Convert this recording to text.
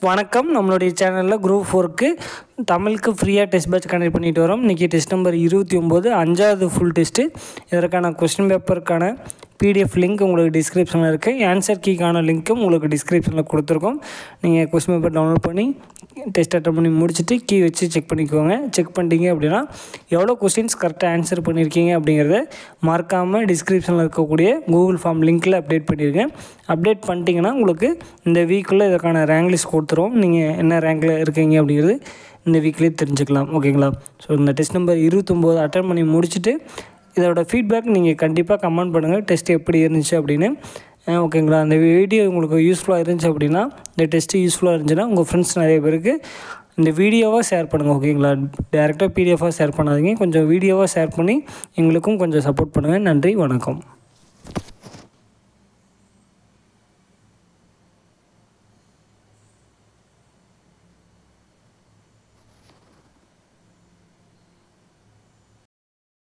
வணக்கம். நம்மளுடைய சேனலில் குரூப் 4க்கு தமிழுக்கு ஃப்ரீயாக டெஸ்ட் பேட்ச் கண்டக்ட் பண்ணிட்டு வரோம். இன்றைக்கி டெஸ்ட் நம்பர் 29, 5வது ஃபுல் டெஸ்ட்டு. இதற்கான கொஸ்டின் பேப்பருக்கான பிடிஎஃப் லிங்க் உங்களுக்கு டிஸ்கிரிப்ஷனில் இருக்குது. ஆன்சர் கீக்கான லிங்க்கும் உங்களுக்கு டிஸ்கிரிப்ஷனில் கொடுத்துருக்கோம். நீங்கள் கொஸ்டின் பேப்பர் டவுன்லோட் பண்ணி டெஸ்ட் அட்டன் பண்ணி முடிச்சுட்டு கீ வச்சு செக் பண்ணிக்கோங்க. செக் பண்ணிட்டீங்க அப்படின்னா எவ்வளோ கொஸ்டின்ஸ் கரெக்டாக ஆன்சர் பண்ணியிருக்கீங்க அப்படிங்கிறத மறக்காமல் டிஸ்கிரிப்ஷனில் இருக்கக்கூடிய கூகுள் ஃபார்ம் லிங்க்கில் அப்டேட் பண்ணியிருக்கேன். அப்டேட் பண்ணிட்டீங்கன்னா உங்களுக்கு இந்த வீக்குள்ளே இதற்கான ரேங்க் லிஸ்ட் கொடுத்துருவோம். நீங்கள் என்ன ரேங்கில் இருக்கீங்க அப்படிங்கிறது இந்த வீக்லேயே தெரிஞ்சுக்கலாம். ஓகேங்களா? ஸோ இந்த டெஸ்ட் நம்பர் 29 அட்டன் பண்ணி முடிச்சுட்டு இதோட ஃபீட்பேக் நீங்கள் கண்டிப்பாக கமெண்ட் பண்ணுங்கள். டெஸ்ட் எப்படி இருந்துச்சு அப்படின்னு. ஓகேங்களா? அந்த வீடியோ உங்களுக்கு யூஸ்ஃபுல்லாக இருந்துச்சு அப்படின்னா, இந்த டெஸ்ட்டு யூஸ்ஃபுல்லாக இருந்துச்சுன்னா உங்கள் ஃப்ரெண்ட்ஸ் நிறைய பேருக்கு இந்த வீடியோவாக ஷேர் பண்ணுங்கள். ஓகேங்களா? டேரெக்டாக பிடிஎஃபாக ஷேர் பண்ணாதீங்க. கொஞ்சம் வீடியோவாக ஷேர் பண்ணி எங்களுக்கும் கொஞ்சம் சப்போர்ட் பண்ணுங்கள். நன்றி, வணக்கம்.